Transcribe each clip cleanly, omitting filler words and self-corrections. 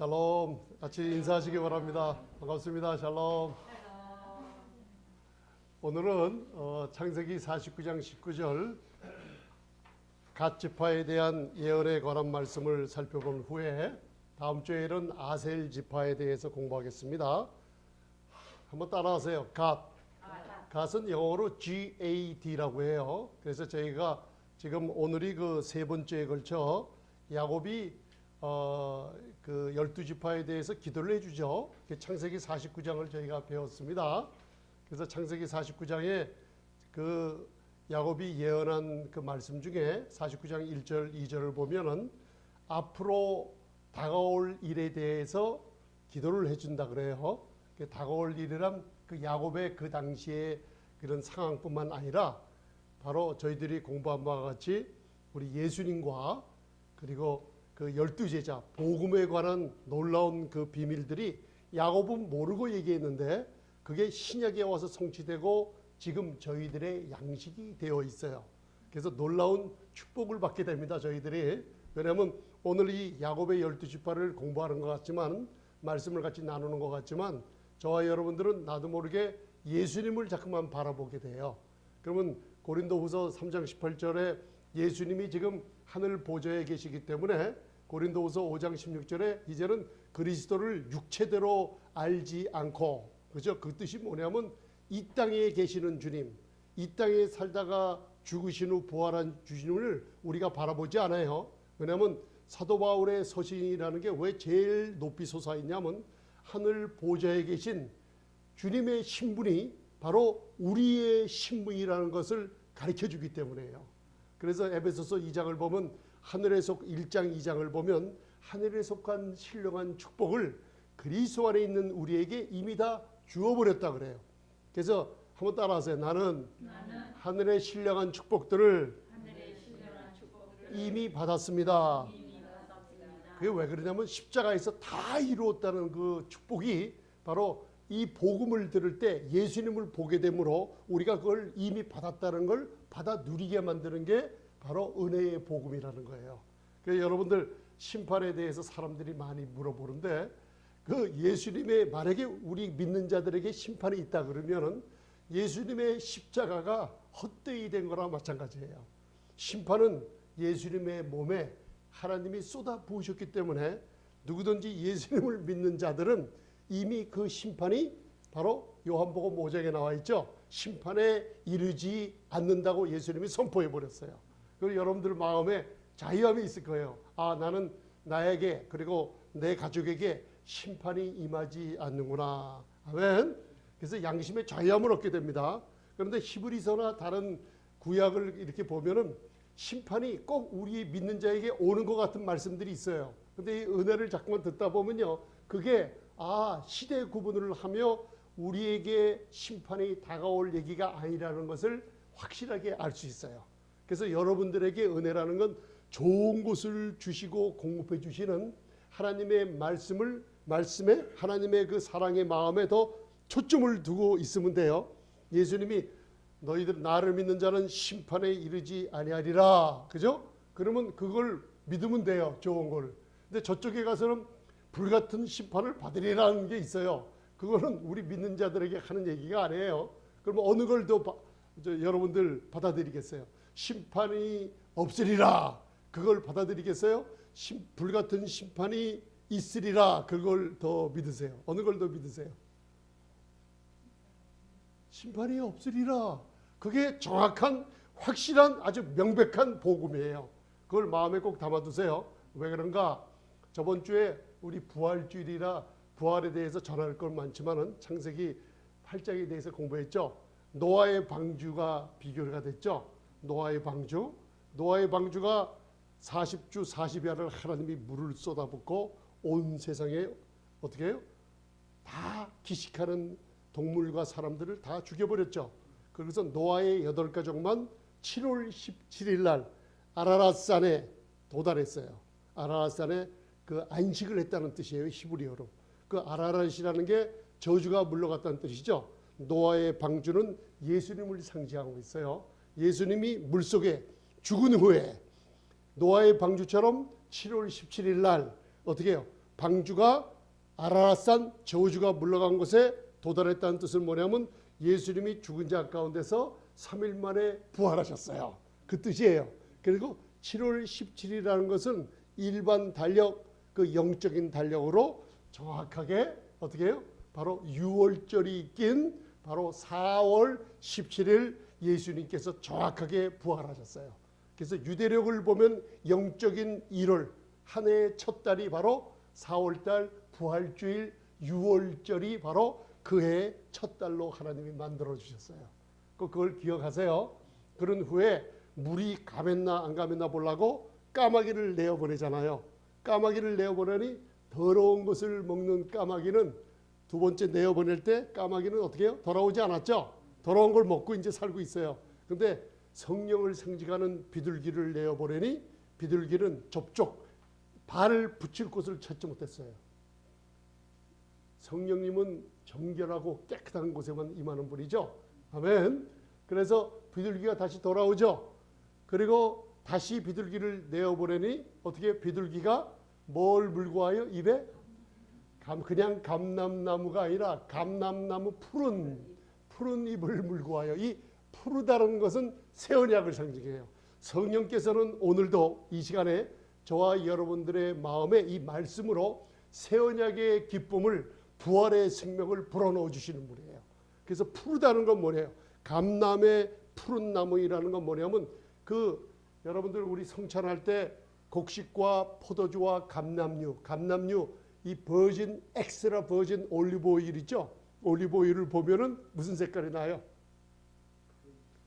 샬롬. 같이 인사하시기 바랍니다. 반갑습니다. 샬롬. 오늘은 창세기 49장 19절 갓 지파에 대한 예언에 관한 말씀을 살펴본 후에 다음 주에는 아셀 지파에 대해서 공부하겠습니다. 한번 따라하세요. 갓은 영어로 GAD라고 해요. 그래서 저희가 지금 오늘이 그 세 번째에 걸쳐 야곱이 그 12지파에 대해서 기도를 해주죠. 창세기 49장을 저희가 배웠습니다. 그래서 창세기 49장에 그 야곱이 예언한 그 말씀 중에 49장 1절 2절을 보면은 앞으로 다가올 일에 대해서 기도를 해준다 그래요. 다가올 일이란 그 야곱의 그 당시의 그런 상황뿐만 아니라 바로 저희들이 공부한 바와 같이 우리 예수님과 그리고 그 12제자 복음에 관한 놀라운 그 비밀들이 야곱은 모르고 얘기했는데 그게 신약에 와서 성취되고 지금 저희들의 양식이 되어 있어요. 그래서 놀라운 축복을 받게 됩니다. 저희들이. 왜냐하면 오늘 이 야곱의 12지파를 공부하는 것 같지만 말씀을 같이 나누는 것 같지만 저와 여러분들은 나도 모르게 예수님을 자꾸만 바라보게 돼요. 그러면 고린도후서 3장 18절에 예수님이 지금 하늘 보좌에 계시기 때문에 고린도후서 5장 16절에 이제는 그리스도를 육체대로 알지 않고, 그죠? 그 뜻이 뭐냐면 이 땅에 계시는 주님, 이 땅에 살다가 죽으신 후 부활한 주님을 우리가 바라보지 않아요. 왜냐하면 사도 바울의 서신이라는 게 왜 제일 높이 솟아있냐면 하늘 보좌에 계신 주님의 신분이 바로 우리의 신분이라는 것을 가르쳐주기 때문에요. 그래서 에베소서 2장을 보면 하늘에 속 1장 2장을 보면 하늘에 속한 신령한 축복을 그리스도 안에 있는 우리에게 이미 다 주어버렸다 그래요. 그래서 한번 따라하세요. 나는 하늘의 신령한 축복들을 이미 받았습니다. 그게 왜 그러냐면 십자가에서 다 이루었다는 그 축복이 바로 이 복음을 들을 때 예수님을 보게 되므로 우리가 그걸 이미 받았다는 걸 받아 누리게 만드는 게 바로 은혜의 복음이라는 거예요. 그래서 여러분들 심판에 대해서 사람들이 많이 물어보는데 그 예수님의 만약에 우리 믿는 자들에게 심판이 있다 그러면은 예수님의 십자가가 헛되이 된 거랑 마찬가지예요. 심판은 예수님의 몸에 하나님이 쏟아 부으셨기 때문에 누구든지 예수님을 믿는 자들은 이미 그 심판이 바로 요한복음 5장에 나와 있죠. 심판에 이르지 않는다고 예수님이 선포해 버렸어요. 그리고 여러분들 마음에 자유함이 있을 거예요. 아, 나는 나에게 그리고 내 가족에게 심판이 임하지 않는구나. 아멘. 그래서 양심의 자유함을 얻게 됩니다. 그런데 히브리서나 다른 구약을 이렇게 보면은 심판이 꼭 우리 믿는 자에게 오는 것 같은 말씀들이 있어요. 근데 이 은혜를 자꾸만 듣다 보면요, 그게 시대 구분을 하며 우리에게 심판이 다가올 얘기가 아니라는 것을 확실하게 알 수 있어요. 그래서 여러분들에게 은혜라는 건 좋은 것을 주시고 공급해 주시는 하나님의 말씀에 하나님의 그 사랑의 마음에 더 초점을 두고 있으면 돼요. 예수님이 너희들 나를 믿는 자는 심판에 이르지 아니하리라. 그죠? 그러면 그걸 믿으면 돼요. 좋은 걸. 근데 저쪽에 가서는 불같은 심판을 받으리라는 게 있어요. 그거는 우리 믿는 자들에게 하는 얘기가 아니에요. 그러면 어느 걸 더 여러분들 받아들이겠어요? 심판이 없으리라. 그걸 받아들이겠어요? 불같은 심판이 있으리라. 그걸 더 믿으세요? 어느 걸 더 믿으세요? 심판이 없으리라. 그게 정확한 확실한 아주 명백한 복음이에요. 그걸 마음에 꼭 담아두세요. 왜 그런가? 저번 주에 우리 부활주일이라 부활에 대해서 전할 건 많지만은 창세기 8장에 대해서 공부했죠. 노아의 방주가 비교가 됐죠. 노아의 방주가 40주 40야를 하나님이 물을 쏟아붓고 온 세상에 어떻게 해요? 다 기식하는 동물과 사람들을 다 죽여버렸죠. 그래서 노아의 8가족만 7월 17일 날 아라랏산에 도달했어요. 아라랏산에 그 안식을 했다는 뜻이에요. 히브리어로. 그 아라랏이라는 게 저주가 물러갔다는 뜻이죠. 노아의 방주는 예수님을 상징하고 있어요. 예수님이 물속에 죽은 후에 노아의 방주처럼 7월 17일 날 어떻게 해요? 방주가 아라랏산 저주가 물러간 곳에 도달했다는 뜻은 뭐냐면 예수님이 죽은 자 가운데서 3일 만에 부활하셨어요. 그 뜻이에요. 그리고 7월 17일이라는 것은 일반 달력, 그 영적인 달력으로 정확하게 어떻게 해요? 바로 6월절이 낀 바로 4월 17일 예수님께서 정확하게 부활하셨어요. 그래서 유대력을 보면 영적인 1월, 한 해의 첫 달이 바로 4월달 부활주일 6월절이 바로 그 해의 첫 달로 하나님이 만들어 주셨어요. 그걸 기억하세요. 그런 후에 물이 가맸나 안 가맸나 보려고 까마귀를 내어보내잖아요. 까마귀를 내어보내니 더러운 것을 먹는 까마귀는 두 번째 내어보낼 때 까마귀는 어떻게 해요? 돌아오지 않았죠? 더러운 걸 먹고 이제 살고 있어요. 근데 성령을 상징하는 비둘기를 내어보내니 비둘기는 좁쪽 발을 붙일 곳을 찾지 못했어요. 성령님은 정결하고 깨끗한 곳에만 임하는 분이죠. 아멘. 그래서 비둘기가 다시 돌아오죠. 그리고 다시 비둘기를 내어보내니 어떻게 비둘기가 뭘 물고 와요? 입에? 그냥 감람나무가 아니라 감람나무 푸른 잎을 물고 와요. 이 푸르다는 것은 새 언약을 상징해요. 성령께서는 오늘도 이 시간에 저와 여러분들의 마음에 이 말씀으로 새 언약의 기쁨을 부활의 생명을 불어넣어 주시는 분이에요. 그래서 푸르다는 건 뭐예요? 감람의 푸른 나무이라는 건 뭐냐면 여러분들 우리 성찬할 때 곡식과 포도주와 감람류 이 버진 엑스트라 버진 올리브 오일 있죠? 올리브 오일을 보면은 무슨 색깔이 나요?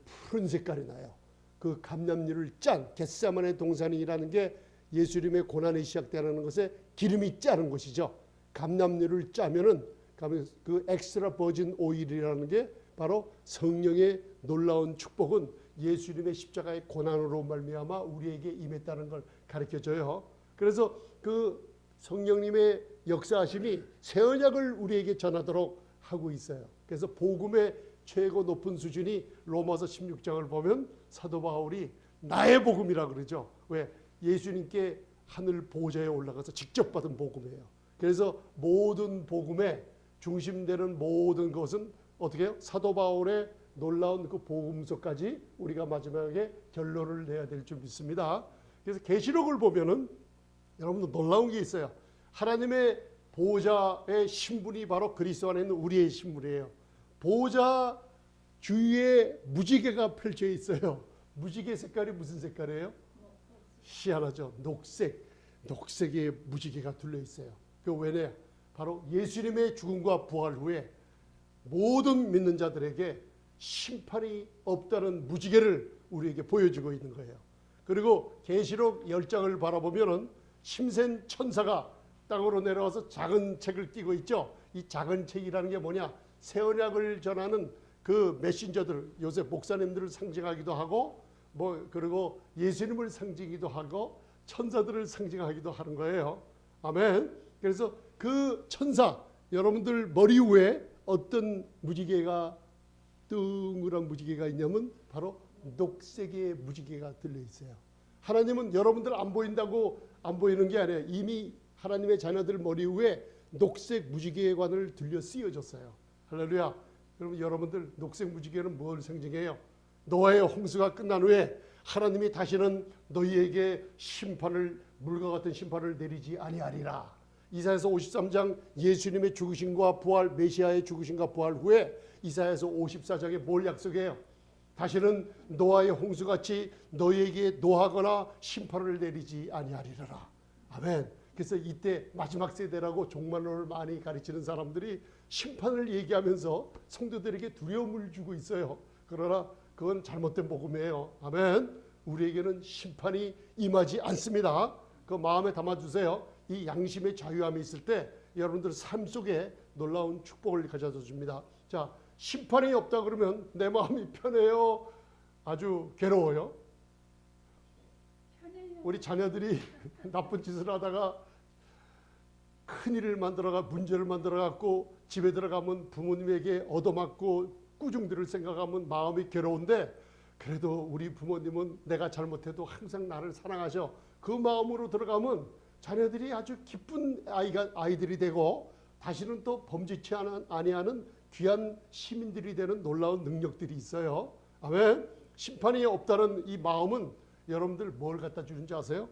푸른 색깔이 나요. 그 감람류를 짠 겟세마네 동산이라는 게 예수님의 고난이 시작되는 것에 기름이 짜는 것이죠. 감람류를 짜면은 그 엑스트라 버진 오일이라는 게 바로 성령의 놀라운 축복은 예수님의 십자가의 고난으로 말미암아 우리에게 임했다는 걸 가르쳐줘요. 그래서 그 성령님의 역사하심이 새 언약을 우리에게 전하도록 하고 있어요. 그래서 복음의 최고 높은 수준이 로마서 16장을 보면 사도 바울이 나의 복음이라 그러죠. 왜? 예수님께 하늘 보좌에 올라가서 직접 받은 복음이에요. 그래서 모든 복음의 중심되는 모든 것은 어떻게 해요? 사도 바울의 놀라운 그 복음서까지 우리가 마지막에 결론을 내야 될 줄 믿습니다. 그래서 계시록을 보면은 여러분들 놀라운 게 있어요. 하나님의 보좌의 신분이 바로 그리스도 안에 있는 우리의 신분이에요. 보좌 주위에 무지개가 펼쳐 있어요. 무지개 색깔이 무슨 색깔이에요? 희한하죠. 녹색의 무지개가 둘러 있어요. 그 왜냐? 바로 예수님의 죽음과 부활 후에 모든 믿는 자들에게 심판이 없다는 무지개를 우리에게 보여주고 있는 거예요. 그리고 계시록 10장을 바라보면은 심센 천사가 땅으로 내려와서 작은 책을 띄고 있죠. 이 작은 책이라는 게 뭐냐? 새 언약을 전하는 그 메신저들, 요새 목사님들을 상징하기도 하고 그리고 예수님을 상징하기도 하고 천사들을 상징하기도 하는 거예요. 아멘. 그래서 그 천사 여러분들 머리 위에 어떤 무지개가 둥그런 무지개가 있냐면 바로 녹색의 무지개가 들려 있어요. 하나님은 여러분들 안 보인다고 안 보이는 게 아니에요. 이미 하나님의 자녀들 머리 위에 녹색 무지개관을 들려 씌워줬어요. 할렐루야. 그럼 여러분들 녹색 무지개는 뭘 상징해요? 노아의 홍수가 끝난 후에 하나님이 다시는 너희에게 물과 같은 심판을 내리지 아니하리라. 이사야서 53장 예수님의 죽으심과 부활, 메시아의 죽으심과 부활 후에 이사야서 54장에 뭘 약속해요? 다시는 노아의 홍수같이 너희에게 노하거나 심판을 내리지 아니하리라. 아멘. 그래서 이때 마지막 세대라고 종말론을 많이 가르치는 사람들이 심판을 얘기하면서 성도들에게 두려움을 주고 있어요. 그러나 그건 잘못된 복음이에요. 아멘. 우리에게는 심판이 임하지 않습니다. 그 마음에 담아주세요. 이 양심의 자유함이 있을 때 여러분들 삶 속에 놀라운 축복을 가져다 줍니다. 자, 심판이 없다 그러면 내 마음이 편해요? 아주 괴로워요? 우리 자녀들이 나쁜 짓을 하다가 큰일을 문제를 만들어갖고 집에 들어가면 부모님에게 얻어맞고 꾸중들을 생각하면 마음이 괴로운데 그래도 우리 부모님은 내가 잘못해도 항상 나를 사랑하셔. 그 마음으로 들어가면 자녀들이 아주 기쁜 아이들이 되고 다시는 또 범죄치 아니하는 귀한 시민들이 되는 놀라운 능력들이 있어요. 아멘. 심판이 없다는 이 마음은 여러분들 뭘 갖다 주는지 아세요?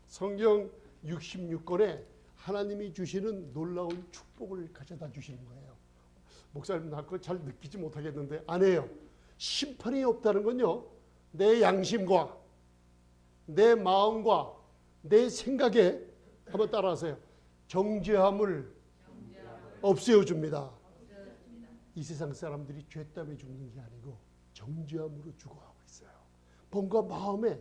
성경 66권에 하나님이 주시는 놀라운 축복을 가져다 주시는 거예요. 목사님 나 그거 잘 느끼지 못하겠는데 아니에요. 심판이 없다는 건요, 내 양심과 내 마음과 내 생각에 한번 따라하세요. 정죄함을 없애어줍니다. 이 세상 사람들이 죄 때문에 죽는 게 아니고 정죄함으로 죽어가고 있어요. 뭔가 마음에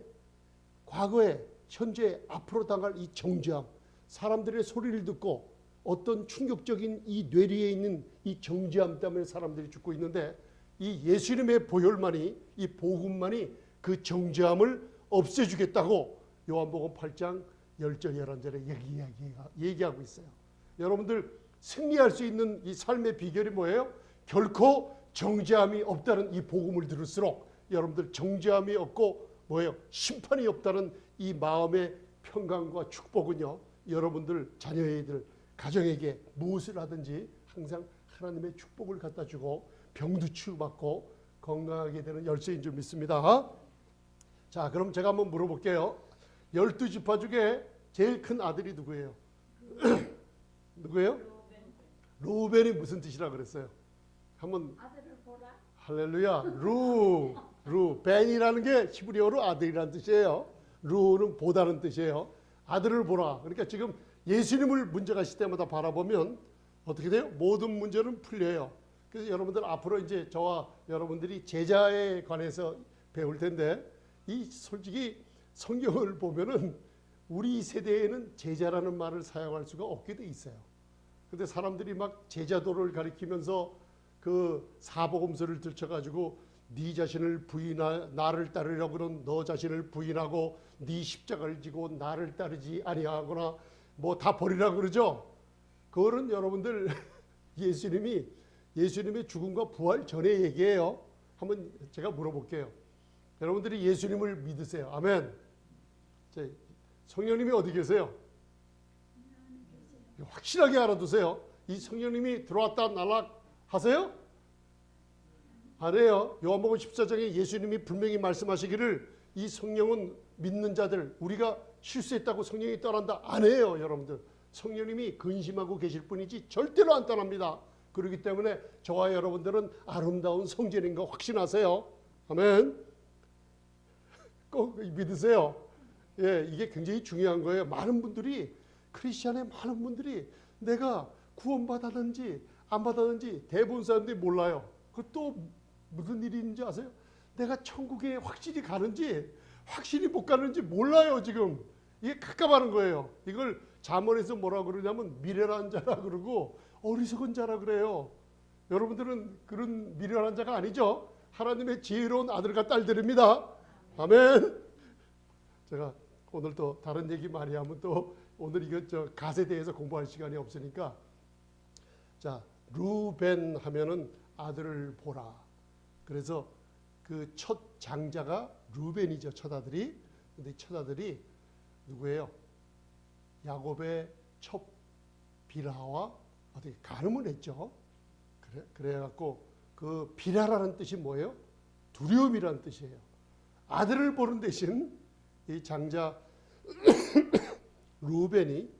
과거에 현재 앞으로 당할 이 정죄함, 사람들의 소리를 듣고 어떤 충격적인 이 뇌리에 있는 이 정죄함 때문에 사람들이 죽고 있는데 이 예수님의 보혈만이, 이 복음만이 그 정죄함을 없애주겠다고 요한복음 8장 10절 11절에 얘기하고 있어요. 여러분들 승리할 수 있는 이 삶의 비결이 뭐예요? 결코 정죄함이 없다는 이 복음을 들을수록 여러분들 정죄함이 없고 뭐예요? 심판이 없다는 이 마음의 평강과 축복은요, 여러분들 자녀애들 가정에게 무엇을 하든지 항상 하나님의 축복을 갖다 주고 병도 치유받고 건강하게 되는 열쇠인 줄 믿습니다. 자, 그럼 제가 한번 물어볼게요. 12지파 중에 제일 큰 아들이 누구예요? 누구예요? 루벤이 무슨 뜻이라 그랬어요? 한번 아들을 보라. 할렐루야. 벤이라는 게 히브리어로 아들이라는 뜻이에요. 루는 보다는 뜻이에요. 아들을 보라. 그러니까 지금 예수님을 문제가 있을 때마다 바라보면 어떻게 돼요? 모든 문제는 풀려요. 그래서 여러분들 앞으로 이제 저와 여러분들이 제자에 관해서 배울 텐데 이 솔직히 성경을 보면은 우리 세대에는 제자라는 말을 사용할 수가 없게 돼 있어요. 근데 사람들이 막 제자도를 가리키면서 그 사복음서를 들춰가지고 네 자신을 나를 따르려고 그런 너 자신을 부인하고 네 십자가를 지고 나를 따르지 아니하거나 뭐 다 버리라 그러죠. 그거는 여러분들 예수님의 죽음과 부활 전의 얘기예요. 한번 제가 물어볼게요. 여러분들이 예수님을 믿으세요? 아멘. 성령님이 어디 계세요? 확실하게 알아두세요. 이 성령님이 들어왔다 날아가세요? 안 해요. 요한복음 14장에 예수님이 분명히 말씀하시기를 이 성령은 믿는 자들, 우리가 실수했다고 성령이 떠난다. 안 해요, 여러분들. 성령님이 근심하고 계실 뿐이지 절대로 안 떠납니다. 그렇기 때문에 저와 여러분들은 아름다운 성전인 거 확신하세요. 아멘. 꼭 믿으세요. 예, 이게 굉장히 중요한 거예요. 많은 분들이, 크리스찬의 많은 분들이 내가 구원받았는지 안 받았는지 대부분 사람들이 몰라요. 그것도 무슨 일이 있는지 아세요? 내가 천국에 확실히 가는지 확실히 못 가는지 몰라요. 지금 이게 깝깝하는 거예요. 이걸 잠언에서 뭐라 그러냐면 미련한 자라 그러고 어리석은 자라 그래요. 여러분들은 그런 미련한 자가 아니죠. 하나님의 지혜로운 아들과 딸들입니다. 아멘. 제가 오늘 또 다른 얘기 많이 하면 또 오늘 이거 갓에 대해서 공부할 시간이 없으니까, 자, 루벤 하면은 아들을 보라. 그래서 그 첫 장자가 루벤이죠, 첫 아들이. 근데 첫 아들이 누구예요? 야곱의 첫 비라와 어떻게 가늠을 했죠. 그래갖고 그 비라라는 뜻이 뭐예요? 두려움이라는 뜻이에요. 아들을 보는 대신 이 장자 루벤이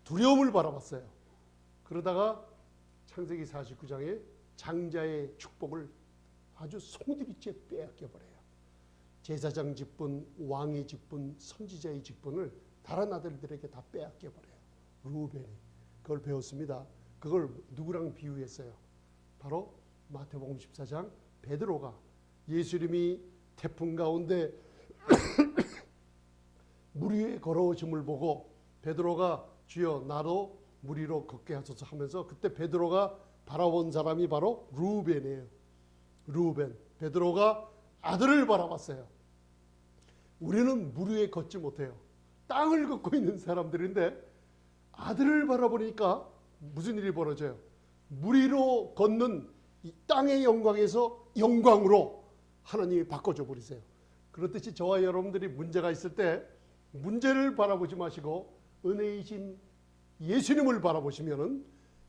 두려움을 바라봤어요. 그러다가 창세기 49장에 장자의 축복을 아주 송두리째 빼앗겨버려요. 제사장 직분, 왕의 직분, 선지자의 직분을 다른 아들들에게 다 빼앗겨버려요. 루벤이. 그걸 배웠습니다. 그걸 누구랑 비유했어요? 바로 마태복음 14장 베드로가 예수님이 태풍 가운데 물 위에 걸어오심을 보고 베드로가 주여 나도 물 위로 걷게 하소서 하면서 그때 베드로가 바라본 사람이 바로 루벤이에요. 루벤. 베드로가 아들을 바라봤어요. 우리는 물 위에 걷지 못해요. 땅을 걷고 있는 사람들인데 아들을 바라보니까 무슨 일이 벌어져요? 물 위로 걷는 이 땅의 영광에서 영광으로 하나님이 바꿔줘 버리세요. 그렇듯이 저와 여러분들이 문제가 있을 때 문제를 바라보지 마시고 은혜이신 예수님을 바라보시면은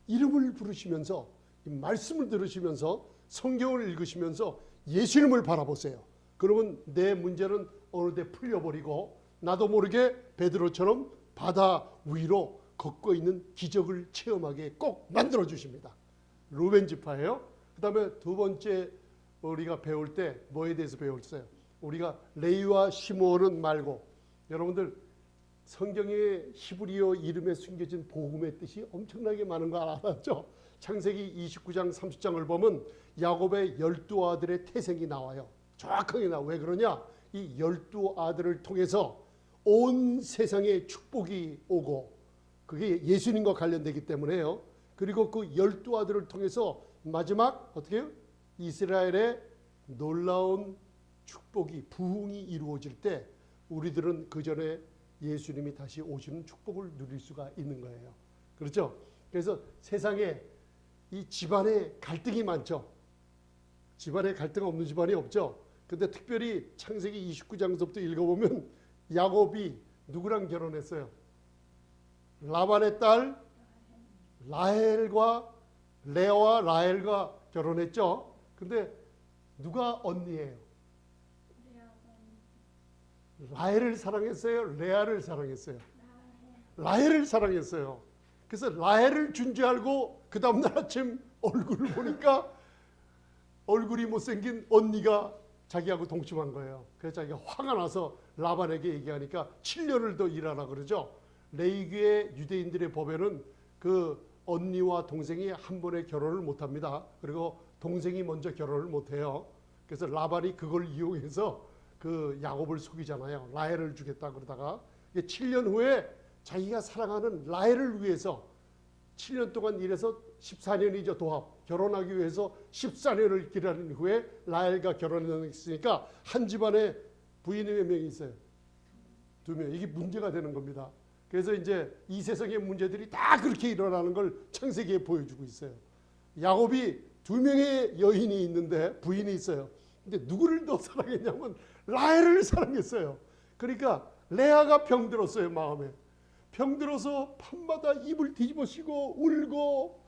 이름을 부르시면서 이 말씀을 들으시면서 성경을 읽으시면서 예수님을 바라보세요. 그러면 내 문제는 어느 때 풀려버리고 나도 모르게 베드로처럼 바다 위로 걷고 있는 기적을 체험하게 꼭 만들어 주십니다. 루벤 지파예요. 그 다음에 두 번째 우리가 배울 때 뭐에 대해서 배웠어요? 우리가 레위와 시므온은 말고, 여러분들 성경의 히브리어 이름에 숨겨진 복음의 뜻이 엄청나게 많은 거 알았죠? 창세기 29장 30장을 보면 야곱의 12아들의 태생이 나와요. 정확하게 나와요. 왜 그러냐? 이 12아들을 통해서 온 세상에 축복이 오고, 그게 예수님과 관련되기 때문에요. 그리고 그 12아들을 통해서 마지막 어떻게 해요? 이스라엘의 놀라운 축복이, 부흥이 이루어질 때 우리들은 그 전에 예수님이 다시 오시는 축복을 누릴 수가 있는 거예요. 그렇죠? 그래서 세상에 이 집안에 갈등이 많죠. 집안에 갈등 없는 집안이 없죠. 근데 특별히 창세기 29장부터 읽어보면 야곱이 누구랑 결혼했어요? 라반의 딸 라헬과 레아와 라헬과 결혼했죠. 근데 누가 언니예요? 라헬을 사랑했어요? 레아를 사랑했어요? 라헬을 사랑했어요. 그래서 라헬을 준 줄 알고 그 다음날 아침 얼굴을 보니까 얼굴이 못생긴 언니가 자기하고 동침한 거예요. 그래서 자기가 화가 나서 라반에게 얘기하니까 7년을 더 일하라 그러죠. 레위기의 유대인들의 법에는 그 언니와 동생이 한 번에 결혼을 못합니다. 그리고 동생이 먼저 결혼을 못해요. 그래서 라반이 그걸 이용해서 그 야곱을 속이잖아요. 라헬을 주겠다 그러다가 7년 후에 자기가 사랑하는 라헬을 위해서 7년 동안 일해서 14년이죠. 도합. 결혼하기 위해서 14년을 기다린 후에 라헬과 결혼했으니까 한 집안에 부인이 몇 명이 있어요? 2명. 이게 문제가 되는 겁니다. 그래서 이제 이 세상의 문제들이 다 그렇게 일어나는 걸 창세기에 보여주고 있어요. 야곱이 2명의 여인이 있는데, 부인이 있어요. 근데 누구를 더 사랑했냐면 라헬을 사랑했어요. 그러니까 레아가 병들었어요. 마음에 병들어서 밤마다 입을 뒤집어 쓰고 울고,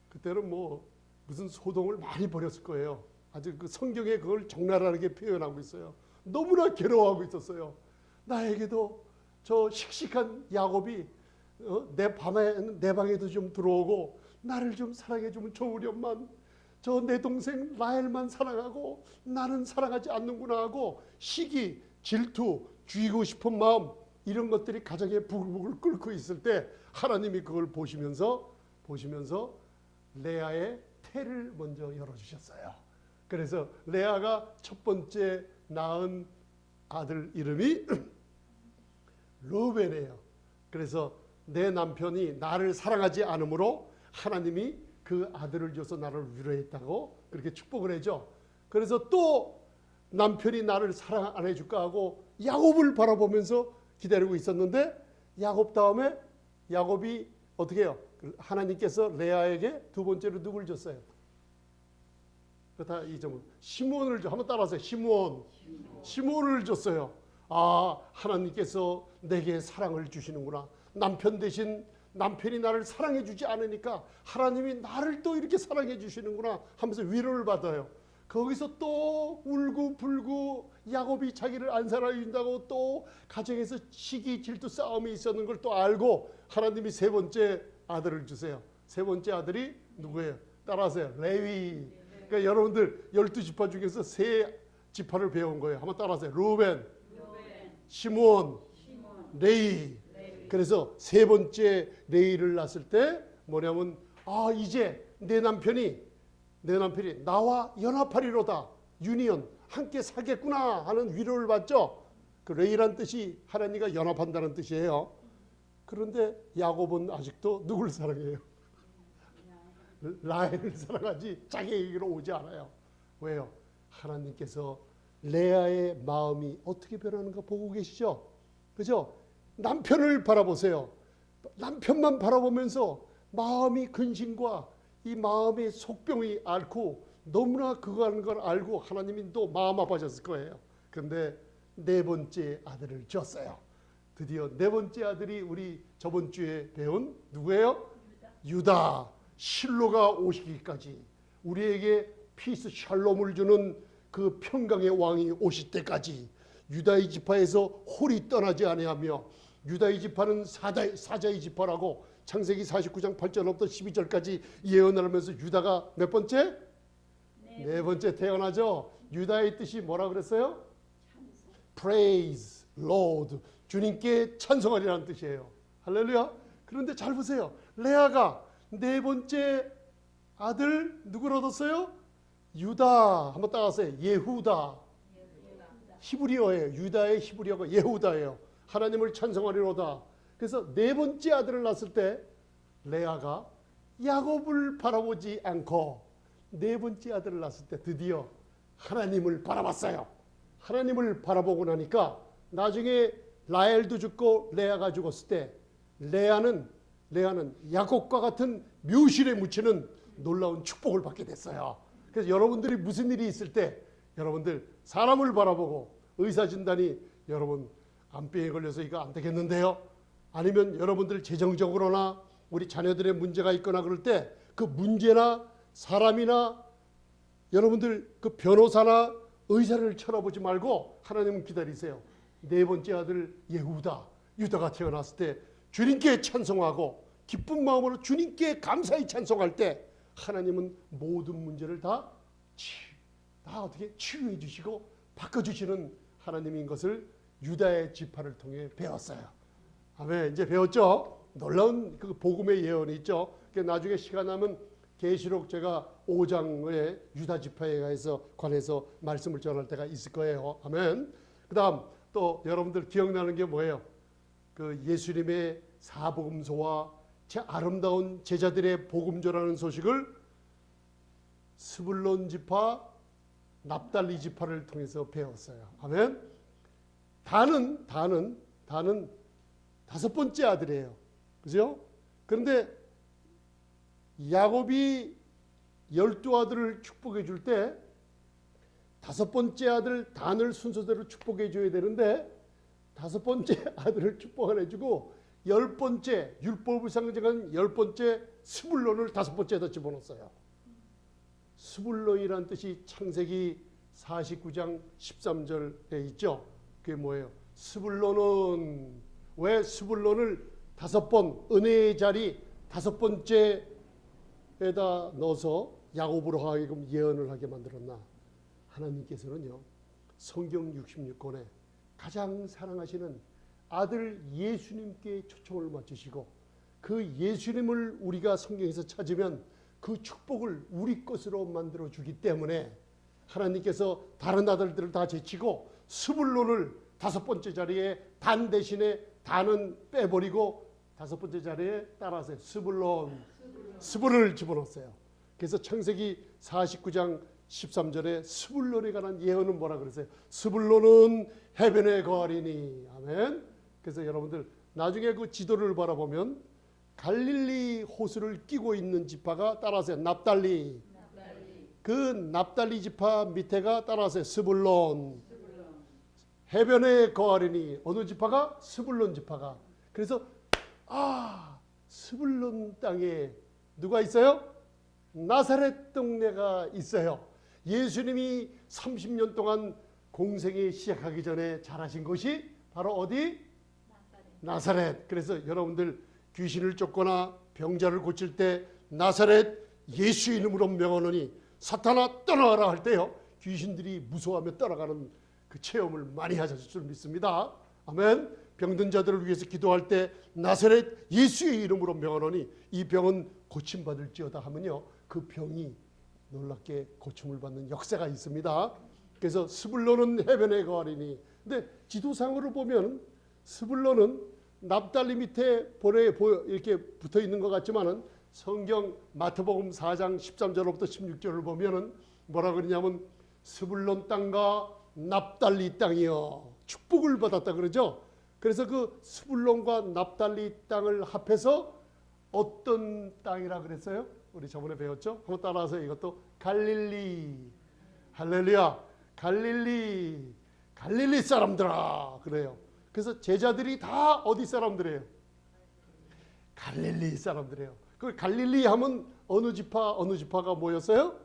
그때는 뭐 무슨 소동을 많이 벌였을 거예요. 아주 그 성경에 그걸 적나라하게 표현하고 있어요. 너무나 괴로워하고 있었어요. 나에게도 저 씩씩한 야곱이 내 방에도 좀 들어오고 나를 좀 사랑해주면 좋으련만, 저 내 동생 라헬만 사랑하고 나는 사랑하지 않는구나 하고 시기, 질투, 죽이고 싶은 마음, 이런 것들이 가정에 부글부글 끓고 있을 때 하나님이 그걸 보시면서 레아의 태를 먼저 열어주셨어요. 그래서 레아가 첫 번째 낳은 아들 이름이 루벤이에요. 그래서 내 남편이 나를 사랑하지 않으므로 하나님이 그 아들을 줘서 나를 위로했다고 그렇게 축복을 해줘. 그래서 또 남편이 나를 사랑 안 해줄까 하고 야곱을 바라보면서 기다리고 있었는데, 야곱 다음에 야곱이 어떻게 해요? 하나님께서 레아에게 두 번째로 누굴 줬어요? 다 잊어먹. 시므온을 줘. 한번 따라하세요. 시므온을 줬어요. 아, 하나님께서 내게 사랑을 주시는구나. 남편 대신 남편이 나를 사랑해 주지 않으니까 하나님이 나를 또 이렇게 사랑해 주시는구나 하면서 위로를 받아요. 거기서 또 울고 불고 야곱이 자기를 안 사랑해 준다고 또 가정에서 시기 질투 싸움이 있었는 걸 또 알고 하나님이 세 번째 아들을 주세요. 세 번째 아들이 누구예요? 따라하세요. 레위. 그러니까 여러분들 12지파 중에서 세 지파를 배운 거예요. 한번 따라하세요. 루벤, 시므온, 레위. 그래서 세 번째 레위를 낳았을 때 뭐냐면, 아, 이제 내 남편이 나와 연합하리로다. 유니언, 함께 살겠구나 하는 위로를 받죠. 그 레위란 뜻이 하나님과 연합한다는 뜻이에요. 그런데 야곱은 아직도 누굴 사랑해요? 라헬을 사랑하지 자기에게로 오지 않아요. 왜요? 하나님께서 레아의 마음이 어떻게 변하는가 보고 계시죠? 그죠? 남편을 바라보세요. 남편만 바라보면서 마음이 근심과 이 마음의 속병이 앓고 너무나 그거 하는 걸 알고 하나님이 또 마음 아파졌을 거예요. 그런데 네 번째 아들을 줬어요. 드디어 네 번째 아들이 우리 저번 주에 배운 누구예요? 유다. 실로가 오시기까지, 우리에게 피스 샬롬을 주는 그 평강의 왕이 오실 때까지 유다의 지파에서 홀이 떠나지 아니하며, 유다의 지파는 사자의 지파라고 창세기 49장 8절부터 12절까지 예언을 하면서 유다가 몇 번째? 네 번째 태어나죠. 유다의 뜻이 뭐라 그랬어요? Praise Lord, 주님께 찬송하리라는 뜻이에요. 할렐루야. 그런데 잘 보세요. 레아가 네 번째 아들 누구를 얻었어요? 유다. 한번 따라하세요. 예후다. 히브리어예요. 유다의 히브리어가 예후다예요. 하나님을 찬송하리로다. 그래서 네 번째 아들을 낳았을 때 레아가 야곱을 바라보지 않고 네 번째 아들을 낳았을 때 드디어 하나님을 바라봤어요. 하나님을 바라보고 나니까 나중에 라헬도 죽고 레아가 죽었을 때 레아는 야곱과 같은 묘실에 묻히는 놀라운 축복을 받게 됐어요. 그래서 여러분들이 무슨 일이 있을 때 여러분들 사람을 바라보고 의사진단이 여러분 암병에 걸려서 이거 안 되겠는데요, 아니면 여러분들 재정적으로나 우리 자녀들의 문제가 있거나 그럴 때 그 문제나 사람이나 여러분들 그 변호사나 의사를 쳐다보지 말고 하나님은 기다리세요. 네 번째 아들 예후다, 유다가 태어났을 때 주님께 찬송하고 기쁜 마음으로 주님께 감사히 찬송할 때 하나님은 모든 문제를 다 어떻게 치유해 주시고 바꿔주시는 하나님인 것을 유다의 지파를 통해 배웠어요. 아멘. 이제 배웠죠? 놀라운 그 복음의 예언이 있죠. 나중에 시간 나면 계시록 제가 5장의 유다 지파에 관해서 말씀을 전할 때가 있을 거예요. 아멘. 그 다음 또 여러분들 기억나는 게 뭐예요? 그 예수님의 사복음서와 제 아름다운 제자들의 복음조라는 소식을 스불론 지파, 납달리 지파를 통해서 배웠어요. 아멘. 다는 다섯 번째 아들이에요. 그죠? 그런데 야곱이 12아들을 축복해 줄 때 다섯 번째 아들 단을 순서대로 축복해 줘야 되는데 다섯 번째 아들을 축복 안 해주고 10번째 율법을 상징하는 10번째 스불론을 다섯 번째에다 집어넣었어요. 스불론이라는 뜻이 창세기 49장 13절에 있죠. 그게 뭐예요? 스불론은, 왜 스불론을 다섯 번 은혜의 자리 다섯 번째에다 넣어서 야곱으로 하여금 예언을 하게 만들었나? 하나님께서는요, 성경 66권에 가장 사랑하시는 아들 예수님께 초청을 맞추시고 그 예수님을 우리가 성경에서 찾으면 그 축복을 우리 것으로 만들어 주기 때문에 하나님께서 다른 아들들을 다 제치고 스불론을 다섯 번째 자리에 단 대신에 단은 빼버리고 다섯 번째 자리에 따라서 스불론을 집어넣었어요. 그래서 창세기 49장 13절에 스불론에 관한 예언은 뭐라 그랬어요? 스불론은 해변에 거하리니. 아멘. 그래서 여러분들 나중에 그 지도를 바라보면 갈릴리 호수를 끼고 있는 지파가 따라서 납달리. 그 납달리 지파 밑에가 따라서 스불론. 해변에 거하리니. 어느 지파가? 스불론 지파가. 그래서 스불론 땅에 누가 있어요? 나사렛 동네가 있어요. 예수님이 30년 동안 공생이 시작하기 전에 자라신 곳이 바로 어디? 나사렛. 그래서 여러분들 귀신을 쫓거나 병자를 고칠 때 나사렛 예수 이름으로 명하노니 사탄아 떠나가라 할 때요, 귀신들이 무서워하며 떠나가는 그 체험을 많이 하셨을 줄 믿습니다. 아멘. 병든 자들을 위해서 기도할 때 나사렛 예수의 이름으로 명하노니 이 병은 고침받을지어다 하면요, 그 병이 놀랍게 고침을 받는 역사가 있습니다. 그래서 스불론은 해변에 거하리니. 근데 지도상으로 보면 스불론은 납달리 밑에 이렇게 붙어 있는 것 같지만은 성경 마태복음 4장 13절부터 16절을 보면은 뭐라 그러냐면 스불론 땅과 납달리 땅이여 축복을 받았다 그러죠. 그래서 그 스불론과 납달리 땅을 합해서 어떤 땅이라 그랬어요? 우리 저번에 배웠죠? 한번 따라서 이것도 갈릴리. 할렐루야. 갈릴리 사람들아 그래요. 그래서 제자들이 다 어디 사람들이에요? 갈릴리 사람들이에요. 그 갈릴리 하면 어느 지파가 모였어요?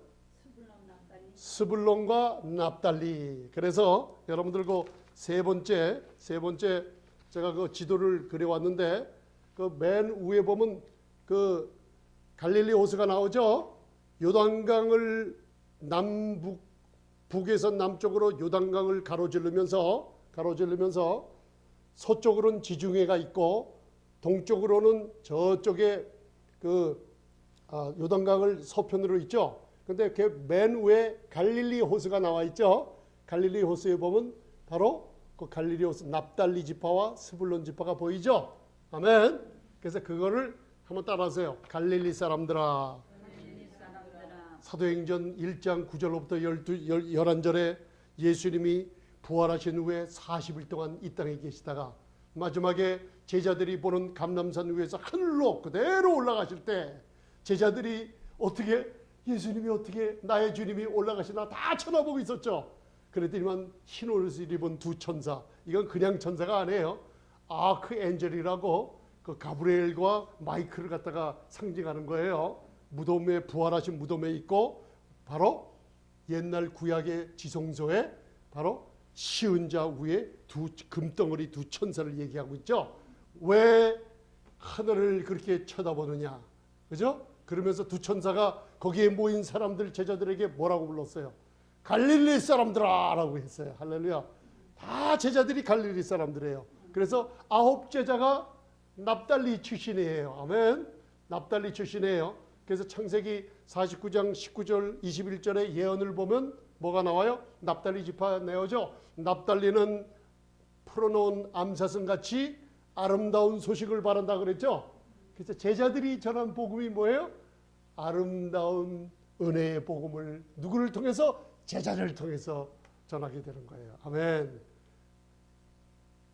스불론과 납달리. 그래서 여러분들 그 세 번째 제가 그 지도를 그려왔는데 그 맨 위에 보면 그 갈릴리 호수가 나오죠. 요단강을 북에서 남쪽으로 요단강을 가로지르면서 서쪽으로는 지중해가 있고 동쪽으로는 저쪽에 그 요단강을 서편으로 있죠. 근데 그 맨 위에 갈릴리 호수가 나와 있죠. 갈릴리 호수에 보면 바로 그 갈릴리 호수 납달리 지파와 스불론 지파가 보이죠. 아멘. 그래서 그거를 한번 따라하세요. 갈릴리 사람들아. 사도행전 1장 9절로부터 11절에 예수님이 부활하신 후에 40일 동안 이 땅에 계시다가 마지막에 제자들이 보는 감람산 위에서 하늘로 그대로 올라가실 때 제자들이 어떻게 예수님이 어떻게 나의 주님이 올라가시나 다 쳐다보고 있었죠. 그랬더니만 흰 옷을 입은 두 천사, 이건 그냥 천사가 아니에요. 아크엔젤이라고 그 가브리엘과 마이클을 갖다가 상징하는 거예요. 무덤에 부활하신 무덤에 있고 바로 옛날 구약의 지성소에 바로 시은자 위에 두 금덩어리 두 천사를 얘기하고 있죠. 왜 하늘을 그렇게 쳐다보느냐, 그죠? 그러면서 두 천사가 거기에 모인 사람들 제자들에게 뭐라고 불렀어요? 갈릴리 사람들아 라고 했어요. 할렐루야. 다 제자들이 갈릴리 사람들이에요. 그래서 9제자가 납달리 출신이에요. 아멘. 납달리 출신이에요. 그래서 창세기 49장 19절 21절의 예언을 보면 뭐가 나와요? 납달리 지파 내어죠. 납달리는 풀어놓은 암사슴같이 아름다운 소식을 바란다 그랬죠. 그래서 제자들이 전한 복음이 뭐예요? 아름다운 은혜의 복음을 누구를 통해서? 제자를 통해서 전하게 되는 거예요. 아멘.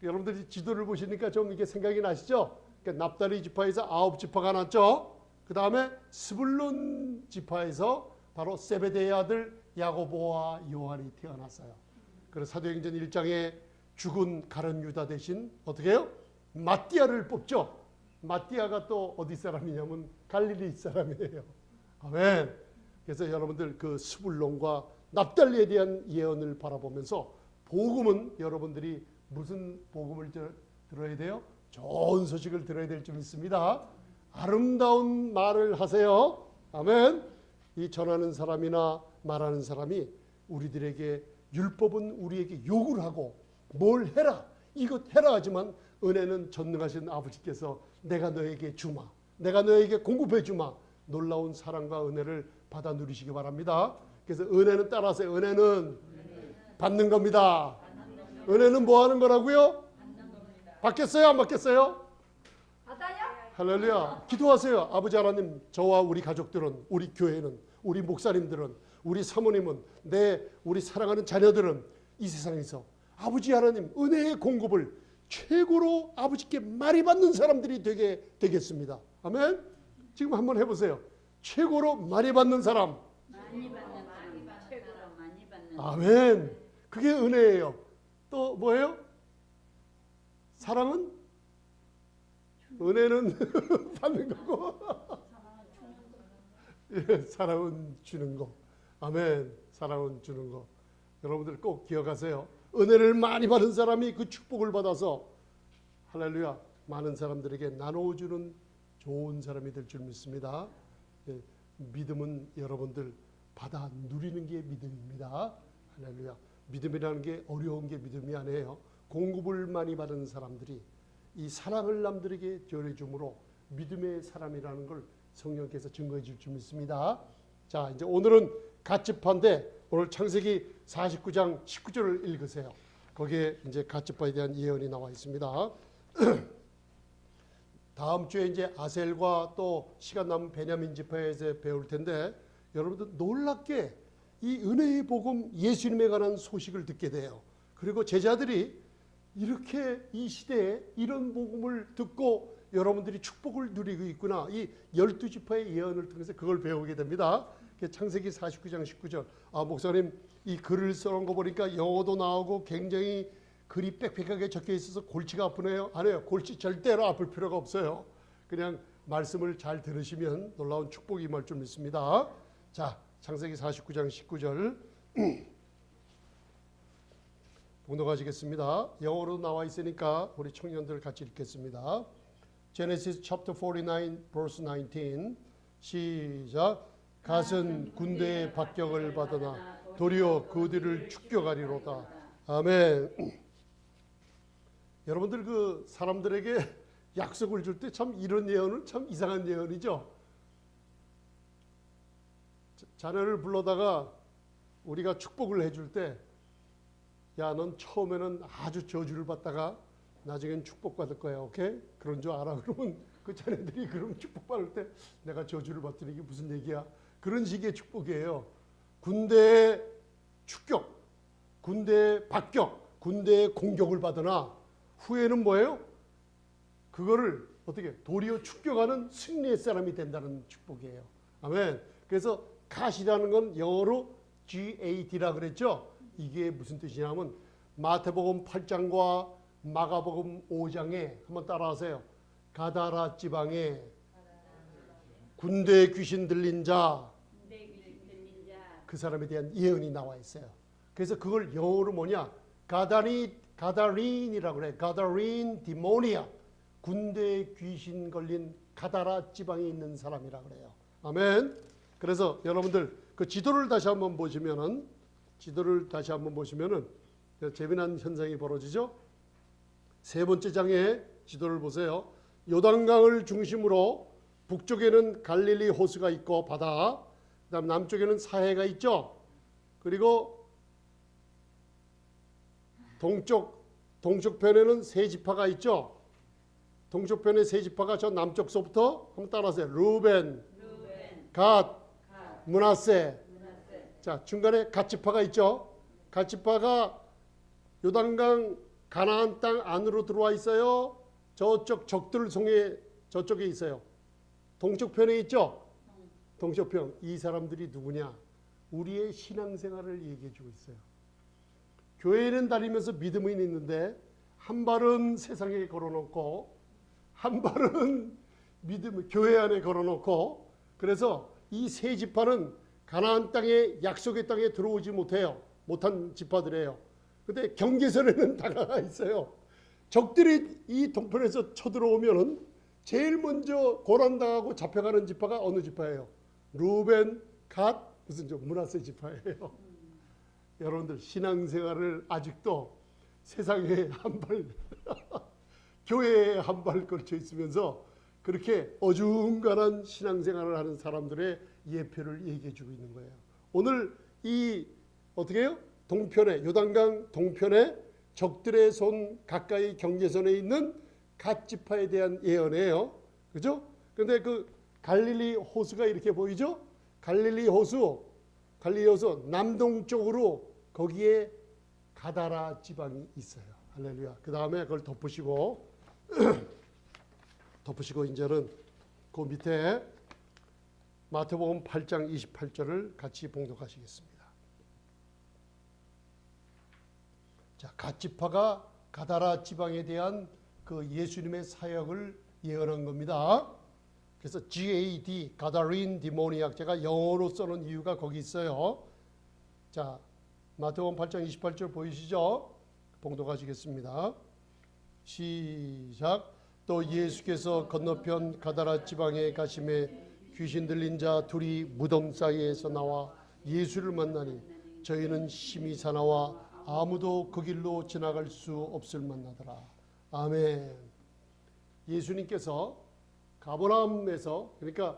여러분들이 지도를 보시니까 좀 이게 생각이 나시죠? 그러니까 납달리 지파에서 9지파가 났죠. 그 다음에 스불론 지파에서 바로 세베대의 아들 야고보와 요한이 태어났어요. 그래서 사도행전 1장에 죽은 가룟 유다 대신 어떻게 해요? 마띠아를 뽑죠. 마띠아가 또 어디 사람이냐면 갈릴리 사람이에요. 아멘. 그래서 여러분들 그 스불론과 납달리에 대한 예언을 바라보면서 복음은 여러분들이 무슨 복음을 들어야 돼요? 좋은 소식을 들어야 될 줄 믿습니다. 아름다운 말을 하세요. 아멘. 이 전하는 사람이나 말하는 사람이 우리들에게 율법은 우리에게 요구를 하고 뭘 해라, 이것 해라 하지만 은혜는 전능하신 아버지께서 내가 너에게 주마, 내가 너에게 공급해 주마, 놀라운 사랑과 은혜를 받아 누리시기 바랍니다. 그래서 은혜는 따라하세요. 은혜는 받는 겁니다. 은혜는 뭐 하는 거라고요? 받겠어요? 안 받겠어요? 받아요? 할렐루야. 기도하세요. 아버지 하나님, 저와 우리 가족들은, 우리 교회는, 우리 목사님들은, 우리 사모님은, 우리 사랑하는 자녀들은 이 세상에서 아버지 하나님 은혜의 공급을 최고로 아버지께 많이 받는 사람들이 되겠습니다. 아멘. 지금 한번 해보세요. 최고로 많이 받는 사람. 많이 받는 사람, 최고로 많이 받는 사람. 아멘. 그게 은혜예요. 또 뭐예요? 사랑은? 은혜는 받는 거고 사랑은 주는 거. 아멘. 사랑은 주는 거. 여러분들 꼭 기억하세요. 은혜를 많이 받은 사람이 그 축복을 받아서 할렐루야 많은 사람들에게 나눠주는 좋은 사람이 될 줄 믿습니다. 믿음은 여러분들 받아 누리는 게 믿음입니다. 할렐루야. 믿음이라는 게 어려운 게 믿음이 아니에요. 공급을 많이 받은 사람들이 이 사랑을 남들에게 전해줌으로 믿음의 사람이라는 걸 성령께서 증거해 줄 줄 믿습니다. 자, 이제 오늘은 갓집파인데 오늘 창세기 49장 19절을 읽으세요. 거기에 이제 갓집파에 대한 예언이 나와 있습니다. 다음 주에 이제 아셀과 또 시간 남은 베냐민 지파에서 배울 텐데 여러분들 놀랍게 이 은혜의 복음 예수님에 관한 소식을 듣게 돼요. 그리고 제자들이 이렇게 이 시대에 이런 복음을 듣고 여러분들이 축복을 누리고 있구나. 이 12지파의 예언을 통해서 그걸 배우게 됩니다. 창세기 49장 19절. 목사님 이 글을 써놓은 거 보니까 영어도 나오고 굉장히 글이 빽빽하게 적혀 있어서 골치가 아프네요. 아니에요. 골치 절대로 아플 필요가 없어요. 그냥 말씀을 잘 들으시면 놀라운 축복이 임할 줄 믿습니다. 자, 창세기 49장 19절 봉독하시겠습니다. 영어로 나와 있으니까 우리 청년들 같이 읽겠습니다. Genesis chapter 49 verse 19 시작. 갓은 군대의 박격을 받으나 도리어 그들을 축격하리로다. 아멘. 여러분들 그 사람들에게 약속을 줄 때 참 이런 예언은 참 이상한 예언이죠. 자녀를 불러다가 우리가 축복을 해줄 때, 야, 넌 처음에는 아주 저주를 받다가 나중엔 축복받을 거야. 오케이? 그런 줄 알아. 그러면 그 자녀들이 그러면 축복받을 때 내가 저주를 받더니 이게 무슨 얘기야? 그런 식의 축복이에요. 군대의 축격, 군대의 박격, 군대의 공격을 받으나 후에는 뭐예요? 그거를 어떻게 도리어 축격하는 승리의 사람이 된다는 축복이에요. 아멘. 그래서 갓이라는 건 영어로 GAD라 그랬죠. 이게 무슨 뜻이냐면 마태복음 8장과 마가복음 5장에 한번 따라하세요. 가다라 지방에 군대 귀신 들린 자, 그 사람에 대한 예언이 나와 있어요. 그래서 그걸 영어로 뭐냐? 가다린이라고 그래. 가다린 디모니아. 군대에 귀신 걸린 가다라 지방에 있는 사람이라 그래요. 아멘. 그래서 여러분들 그 지도를 다시 한번 보시면은 재미난 현상이 벌어지죠. 세 번째 장의 지도를 보세요. 요단강을 중심으로 북쪽에는 갈릴리 호수가 있고 바다, 그다음 남쪽에는 사해가 있죠. 그리고 동쪽편에는 세 지파가 있죠. 동쪽편의 세 지파가 저 남쪽서부터 한번 따라하세요. 루벤, 갓, 므낫세. 자, 중간에 갓 지파가 있죠. 갓 지파가 요단강 가나안 땅 안으로 들어와 있어요. 저쪽 적들 송해 저쪽에 있어요. 동쪽편에 있죠. 동쪽편. 이 사람들이 누구냐? 우리의 신앙생활을 얘기해 주고 있어요. 교회에는 다니면서 믿음은 있는데 한 발은 세상에 걸어놓고 한 발은 믿음 교회 안에 걸어놓고, 그래서 이 세 지파는 가나안 땅에 약속의 땅에 들어오지 못한 지파들이에요. 근데 경계선에는 다가가 있어요. 적들이 이 동편에서 쳐들어오면은 제일 먼저 고난당하고 잡혀가는 지파가 어느 지파예요? 루벤, 갓, 무슨 좀 므낫세 지파예요. 여러분들 신앙생활을 아직도 세상에 한 발, 교회에 한 발 걸쳐 있으면서 그렇게 어중간한 신앙생활을 하는 사람들의 예표를 얘기해 주고 있는 거예요. 오늘 이 어떻게 해요? 동편에 요단강 동편에 적들의 손 가까이 경계선에 있는 갓 지파에 대한 예언이에요. 그죠? 근데 그 갈릴리 호수가 이렇게 보이죠? 갈릴리 호수 남동쪽으로 거기에 가다라 지방이 있어요. 할렐루야. 그 다음에 그걸 덮으시고 이제는 그 밑에 마태복음 8장 28절을 같이 봉독하시겠습니다. 자, 갓 지파가 가다라 지방에 대한 그 예수님의 사역을 예언한 겁니다. 그래서 GAD, 가다린 디모니악, 제가 영어로 써놓은 이유가 거기 있어요. 자, 마태복음 8장 28절 보이시죠? 봉독하시겠습니다. 시작. 또 예수께서 건너편 가다라 지방에 가심에 귀신 들린 자 둘이 무덤 사이에서 나와 예수를 만나니 저희는 심히 사나와 아무도 그 길로 지나갈 수 없을 만나더라. 아멘. 예수님께서 가버나움에서, 그러니까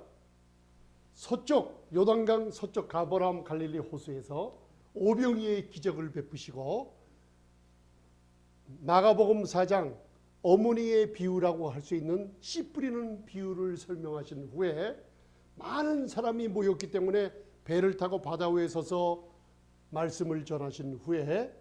서쪽 요단강 서쪽 가버나움 갈릴리 호수에서 오병이의 기적을 베푸시고 마가복음 4장 어머니의 비유라고 할 수 있는 씨 뿌리는 비유를 설명하신 후에 많은 사람이 모였기 때문에 배를 타고 바다 위에 서서 말씀을 전하신 후에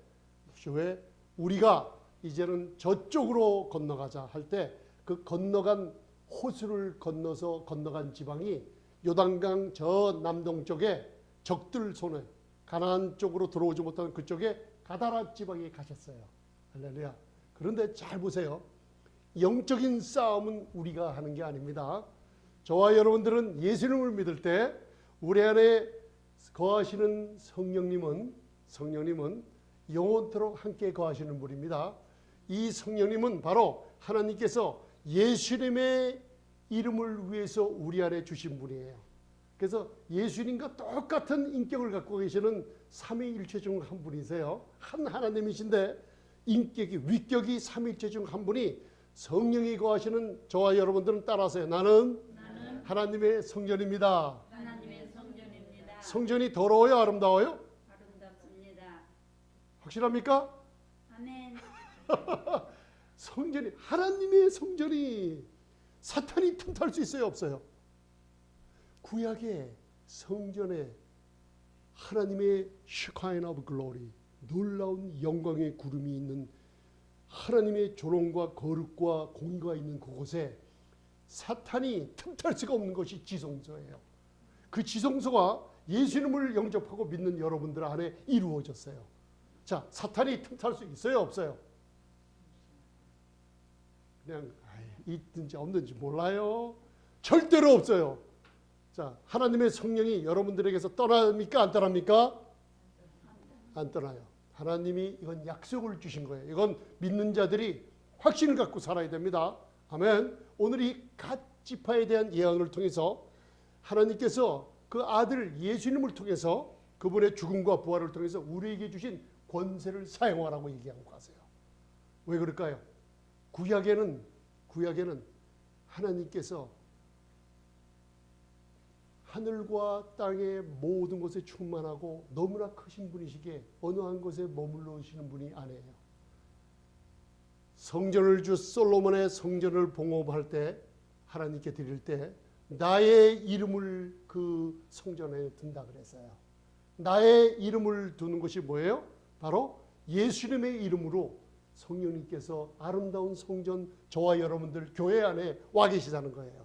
우리가 이제는 저쪽으로 건너가자 할 때 그 건너간 호수를 건너서 건너간 지방이 요단강 저 남동쪽에 적들 손에 가나안 쪽으로 들어오지 못하는 그쪽에 가다라 지방에 가셨어요. 할렐루야. 그런데 잘 보세요. 영적인 싸움은 우리가 하는 게 아닙니다. 저와 여러분들은 예수님을 믿을 때 우리 안에 거하시는 성령님은 영원토록 함께 거하시는 분입니다. 이 성령님은 바로 하나님께서 예수님의 이름을 위해서 우리 안에 주신 분이에요. 그래서 예수님과 똑같은 인격을 갖고 계시는 삼위일체 중 한 분이세요. 한 하나님이신데 인격이 위격이 삼위일체 중 한 분이 성령이 거하시는 저와 여러분들은 따라서요. 나는 하나님의 성전입니다. 하나님의 성전입니다. 성전이 더러워요, 아름다워요? 아름답습니다. 확실합니까? 아멘. 성전이 하나님의 성전이 사탄이 틈탈 수 있어요, 없어요? 구약의 성전에 하나님의 슈카인 오브 글로리, 놀라운 영광의 구름이 있는 하나님의 조롱과 거룩과 공의가 있는 그곳에 사탄이 틈탈 수가 없는 것이 지성소예요. 그 지성소가 예수님을 영접하고 믿는 여러분들 안에 이루어졌어요. 자, 사탄이 틈탈 수 있어요, 없어요? 그냥 있든지 없는지 몰라요. 절대로 없어요. 자, 하나님의 성령이 여러분들에게서 떠납니까? 안 떠납니까? 안 떠나요. 하나님이 이건 약속을 주신 거예요. 이건 믿는 자들이 확신을 갖고 살아야 됩니다. 아멘. 오늘 이 갓 지파에 대한 예언을 통해서 하나님께서 그 아들 예수님을 통해서 그분의 죽음과 부활을 통해서 우리에게 주신 권세를 사용하라고 얘기하고 가세요. 왜 그럴까요? 구약에는 하나님께서 하늘과 땅의 모든 것에 충만하고 너무나 크신 분이시기에 어느 한 곳에 머물러 오시는 분이 아니에요. 성전을 주 솔로몬의 성전을 봉헌할 때 하나님께 드릴 때 나의 이름을 그 성전에 둔다 그랬어요. 나의 이름을 두는 것이 뭐예요? 바로 예수님의 이름으로 성령님께서 아름다운 성전 저와 여러분들 교회 안에 와 계시다는 거예요.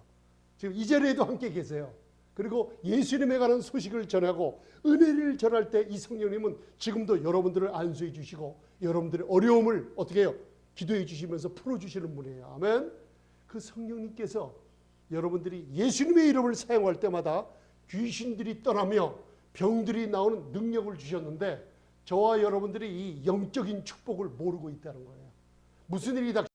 지금 이 자리에도 함께 계세요. 그리고 예수님에 관한 소식을 전하고 은혜를 전할 때 이 성령님은 지금도 여러분들을 안수해 주시고 여러분들의 어려움을 어떻게 해요? 기도해 주시면서 풀어주시는 분이에요. 아멘. 그 성령님께서 여러분들이 예수님의 이름을 사용할 때마다 귀신들이 떠나며 병들이 나오는 능력을 주셨는데 저와 여러분들이 이 영적인 축복을 모르고 있다는 거예요. 무슨 일이 닥